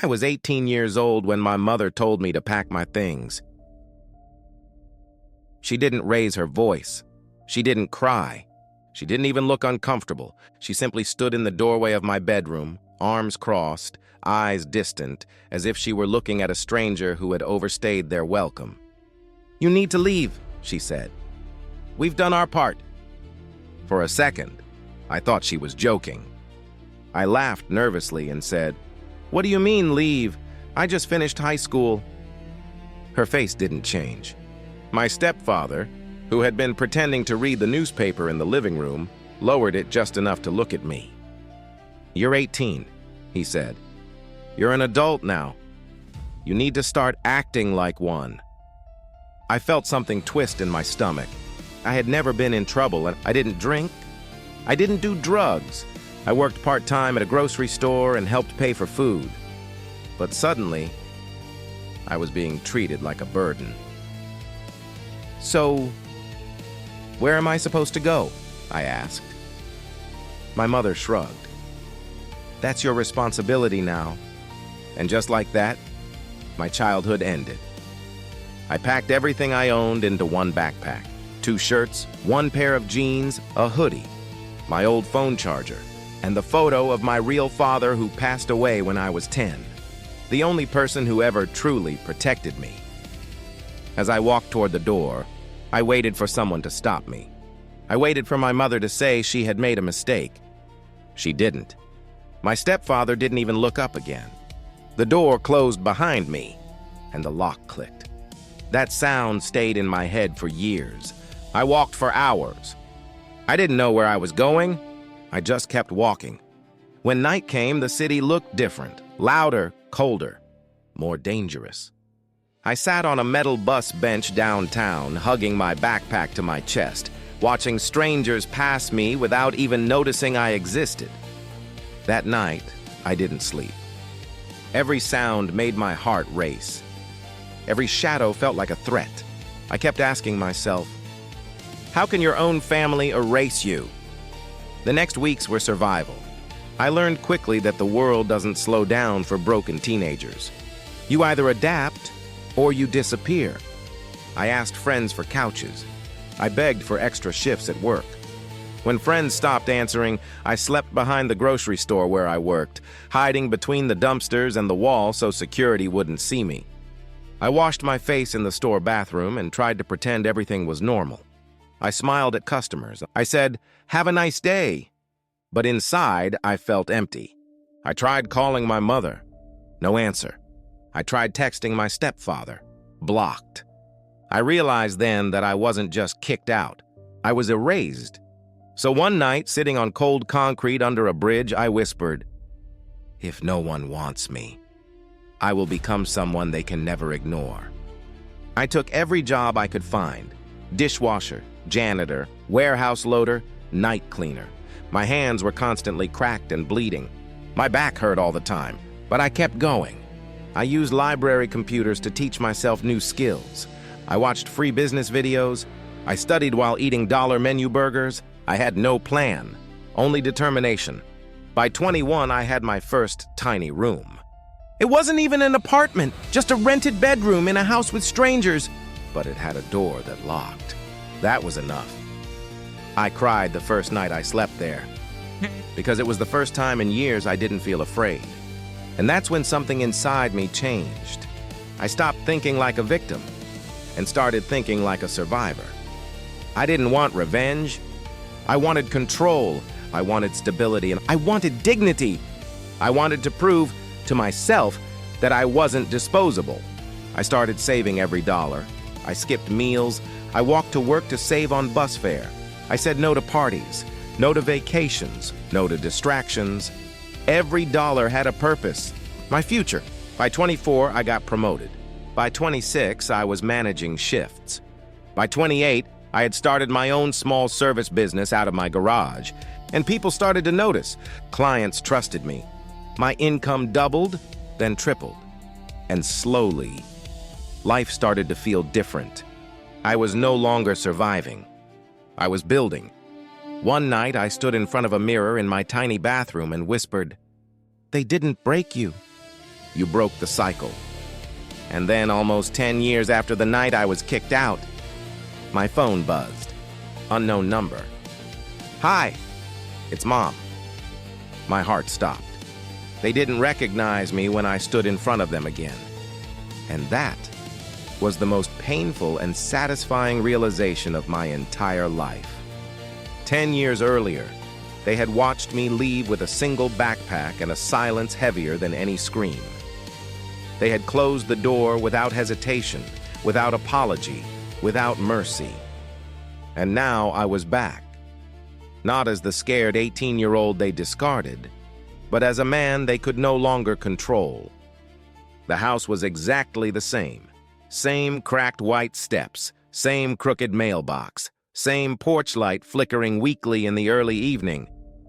I was 18 years old when my mother told me to pack my things. She didn't raise her voice. She didn't cry. She didn't even look uncomfortable. She simply stood in the doorway of my bedroom, arms crossed, eyes distant, as if she were looking at a stranger who had overstayed their welcome. "You need to leave," she said. "We've done our part." For a second, I thought she was joking. I laughed nervously and said, "What do you mean, leave? I just finished high school." Her face didn't change. My stepfather, who had been pretending to read the newspaper in the living room, lowered it just enough to look at me. "You're 18, he said. "You're an adult now. You need to start acting like one." I felt something twist in my stomach. I had never been in trouble, and I didn't drink. I didn't do drugs. I worked part-time at a grocery store and helped pay for food. But suddenly, I was being treated like a burden. "So, where am I supposed to go?" I asked. My mother shrugged. "That's your responsibility now." And just like that, my childhood ended. I packed everything I owned into one backpack. 2 shirts, 1 pair of jeans, a hoodie, my old phone charger, and the photo of my real father who passed away when I was 10, the only person who ever truly protected me. As I walked toward the door, I waited for someone to stop me. I waited for my mother to say she had made a mistake. She didn't. My stepfather didn't even look up again. The door closed behind me, and the lock clicked. That sound stayed in my head for years. I walked for hours. I didn't know where I was going. I just kept walking. When night came, the city looked different, louder, colder, more dangerous. I sat on a metal bus bench downtown, hugging my backpack to my chest, watching strangers pass me without even noticing I existed. That night, I didn't sleep. Every sound made my heart race. Every shadow felt like a threat. I kept asking myself, how can your own family erase you? The next weeks were survival. I learned quickly that the world doesn't slow down for broken teenagers. You either adapt or you disappear. I asked friends for couches. I begged for extra shifts at work. When friends stopped answering, I slept behind the grocery store where I worked, hiding between the dumpsters and the wall so security wouldn't see me. I washed my face in the store bathroom and tried to pretend everything was normal. I smiled at customers. I said, "Have a nice day." But inside, I felt empty. I tried calling my mother. No answer. I tried texting my stepfather. Blocked. I realized then that I wasn't just kicked out. I was erased. So one night, sitting on cold concrete under a bridge, I whispered, "If no one wants me, I will become someone they can never ignore." I took every job I could find: dishwasher, janitor, warehouse loader, night cleaner. My hands were constantly cracked and bleeding. My back hurt all the time, but I kept going. I used library computers to teach myself new skills. I watched free business videos. I studied while eating dollar menu burgers. I had no plan, only determination. By 21, I had my first tiny room. It wasn't even an apartment, just a rented bedroom in a house with strangers, but it had a door that locked. That was enough. I cried the first night I slept there, because it was the first time in years I didn't feel afraid. And that's when something inside me changed. I stopped thinking like a victim and started thinking like a survivor. I didn't want revenge. I wanted control. I wanted stability, and I wanted dignity. I wanted to prove to myself that I wasn't disposable. I started saving every dollar. I skipped meals. I walked to work to save on bus fare. I said no to parties, no to vacations, no to distractions. Every dollar had a purpose. My future. By 24, I got promoted. By 26, I was managing shifts. By 28, I had started my own small service business out of my garage, and people started to notice. Clients trusted me. My income doubled, then tripled. And slowly, life started to feel different. I was no longer surviving. I was building. One night, I stood in front of a mirror in my tiny bathroom and whispered, "They didn't break you. You broke the cycle. And then, almost 10 years after the night I was kicked out, my phone buzzed. Unknown number. Hi, it's Mom. My heart stopped. They didn't recognize me when I stood in front of them again. And that was the most painful and satisfying realization of my entire life. 10 years earlier, they had watched me leave with a single backpack and a silence heavier than any scream. They had closed the door without hesitation, without apology, without mercy. And now I was back. Not as the scared 18-year-old they discarded, but as a man they could no longer control. The house was exactly the same. Same cracked white steps, same crooked mailbox, same porch light flickering weakly in the early evening.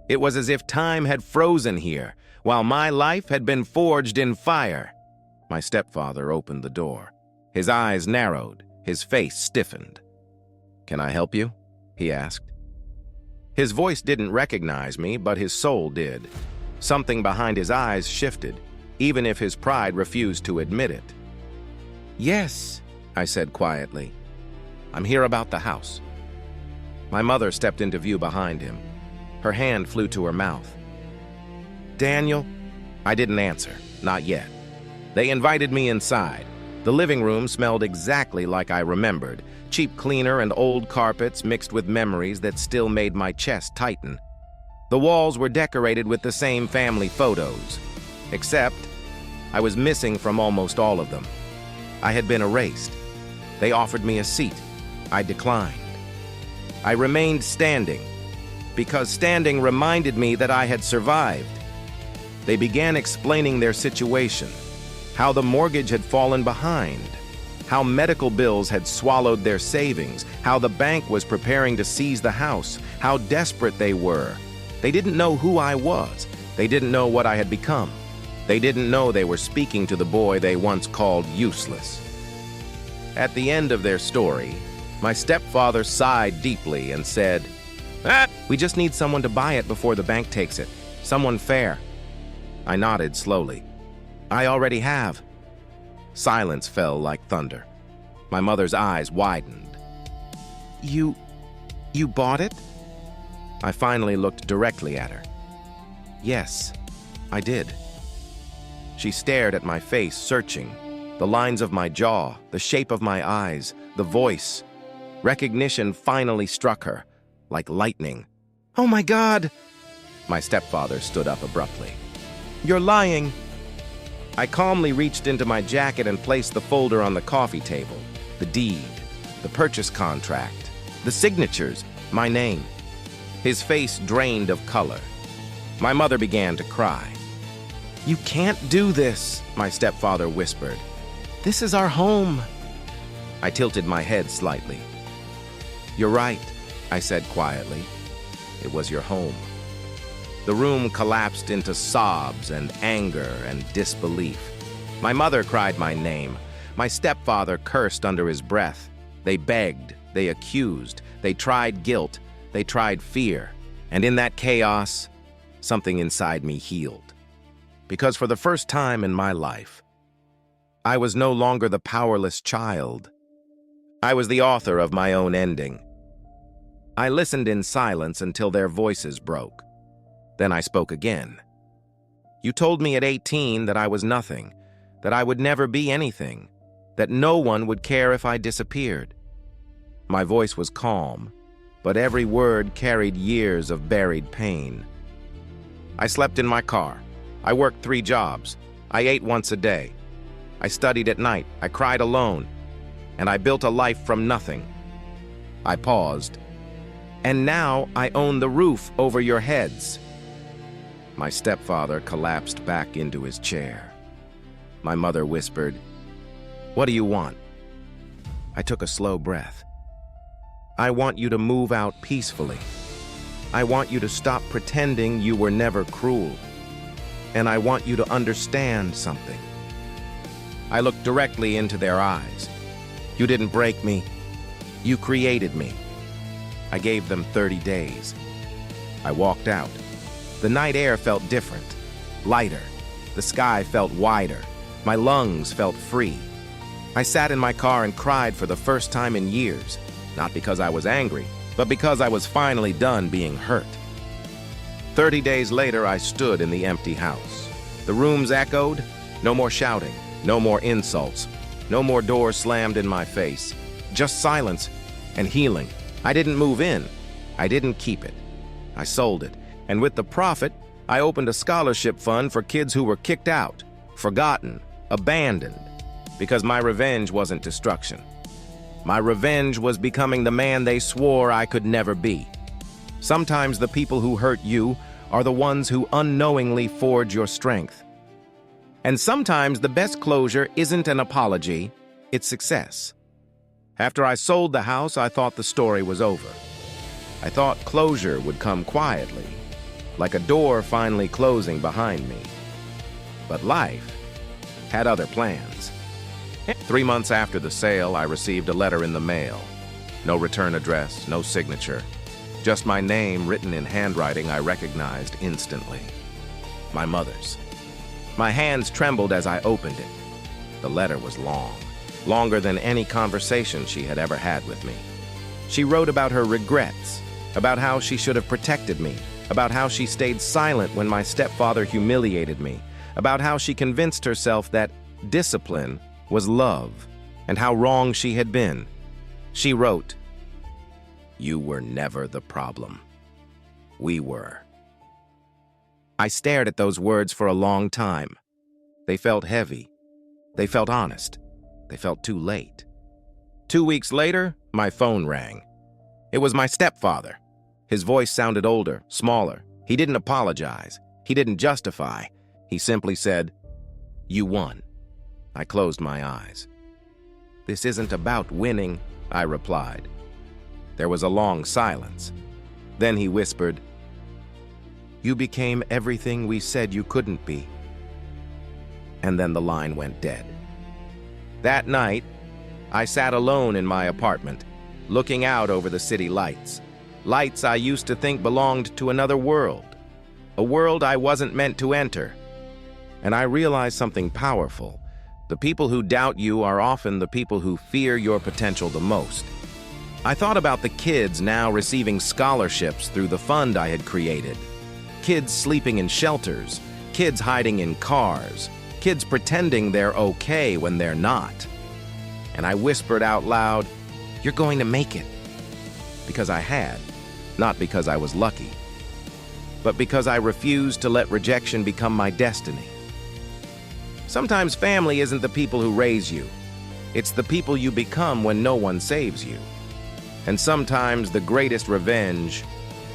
It was as if time had frozen here, while my life had been forged in fire. My stepfather opened the door. His eyes narrowed, his face stiffened. "Can I help you?" he asked. His voice didn't recognize me, but his soul did. Something behind his eyes shifted, even if his pride refused to admit it. "Yes," I said quietly. "I'm here about the house." My mother stepped into view behind him. Her hand flew to her mouth. "Daniel?" I didn't answer, not yet. They invited me inside. The living room smelled exactly like I remembered, cheap cleaner and old carpets mixed with memories that still made my chest tighten. The walls were decorated with the same family photos, except I was missing from almost all of them. I had been erased. They offered me a seat. I declined. I remained standing, because standing reminded me that I had survived. They began explaining their situation, how the mortgage had fallen behind, how medical bills had swallowed their savings, how the bank was preparing to seize the house, how desperate they were. They didn't know who I was. They didn't know what I had become. They didn't know they were speaking to the boy they once called useless. At the end of their story, my stepfather sighed deeply and said, "We just need someone to buy it before the bank takes it. Someone fair." I nodded slowly. "I already have." Silence fell like thunder. My mother's eyes widened. You bought it?" I finally looked directly at her. "Yes, I did." She stared at my face, searching. The lines of my jaw, the shape of my eyes, the voice. Recognition finally struck her, like lightning. "Oh my God!" My stepfather stood up abruptly. "You're lying!" I calmly reached into my jacket and placed the folder on the coffee table. The deed, the purchase contract, the signatures, my name. His face drained of color. My mother began to cry. "You can't do this," my stepfather whispered. "This is our home." I tilted my head slightly. "You're right," I said quietly. "It was your home." The room collapsed into sobs and anger and disbelief. My mother cried my name. My stepfather cursed under his breath. They begged, they accused, they tried guilt, they tried fear. And in that chaos, something inside me healed. Because for the first time in my life, I was no longer the powerless child. I was the author of my own ending. I listened in silence until their voices broke. Then I spoke again. "You told me at 18 that I was nothing, that I would never be anything, that no one would care if I disappeared." My voice was calm, but every word carried years of buried pain. I slept in my car. I worked 3 jobs. I ate once a day. I studied at night. I cried alone. And I built a life from nothing. I paused. "And now I own the roof over your heads." My stepfather collapsed back into his chair. My mother whispered, "What do you want?" I took a slow breath. "I want you to move out peacefully. I want you to stop pretending you were never cruel. And I want you to understand something." I looked directly into their eyes. "You didn't break me. You created me." I gave them 30 days. I walked out. The night air felt different, lighter. The sky felt wider. My lungs felt free. I sat in my car and cried for the first time in years, not because I was angry, but because I was finally done being hurt. 30 days later, I stood in the empty house. The rooms echoed. No more shouting, no more insults, no more doors slammed in my face. Just silence and healing. I didn't move in. I didn't keep it. I sold it. And with the profit, I opened a scholarship fund for kids who were kicked out, forgotten, abandoned, because my revenge wasn't destruction. My revenge was becoming the man they swore I could never be. Sometimes the people who hurt you are the ones who unknowingly forge your strength. And sometimes the best closure isn't an apology, it's success. After I sold the house, I thought the story was over. I thought closure would come quietly, like a door finally closing behind me. But life had other plans. 3 months after the sale, I received a letter in the mail. No return address, no signature. Just my name written in handwriting I recognized instantly. My mother's. My hands trembled as I opened it. The letter was long, longer than any conversation she had ever had with me. She wrote about her regrets, about how she should have protected me, about how she stayed silent when my stepfather humiliated me, about how she convinced herself that discipline was love, and how wrong she had been. She wrote, "You were never the problem. We were." I stared at those words for a long time. They felt heavy. They felt honest. They felt too late. 2 weeks later, my phone rang. It was my stepfather. His voice sounded older, smaller. He didn't apologize. He didn't justify. He simply said, "You won." I closed my eyes. "This isn't about winning," I replied. There was a long silence. Then he whispered, "You became everything we said you couldn't be." And then the line went dead. That night, I sat alone in my apartment, looking out over the city lights. Lights I used to think belonged to another world, a world I wasn't meant to enter. And I realized something powerful. The people who doubt you are often the people who fear your potential the most. I thought about the kids now receiving scholarships through the fund I had created. Kids sleeping in shelters, kids hiding in cars, kids pretending they're okay when they're not. And I whispered out loud, "You're going to make it." Because I had, not because I was lucky, but because I refused to let rejection become my destiny. Sometimes family isn't the people who raise you. It's the people you become when no one saves you. And sometimes the greatest revenge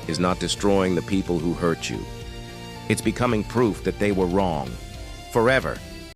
is not destroying the people who hurt you. It's becoming proof that they were wrong, forever,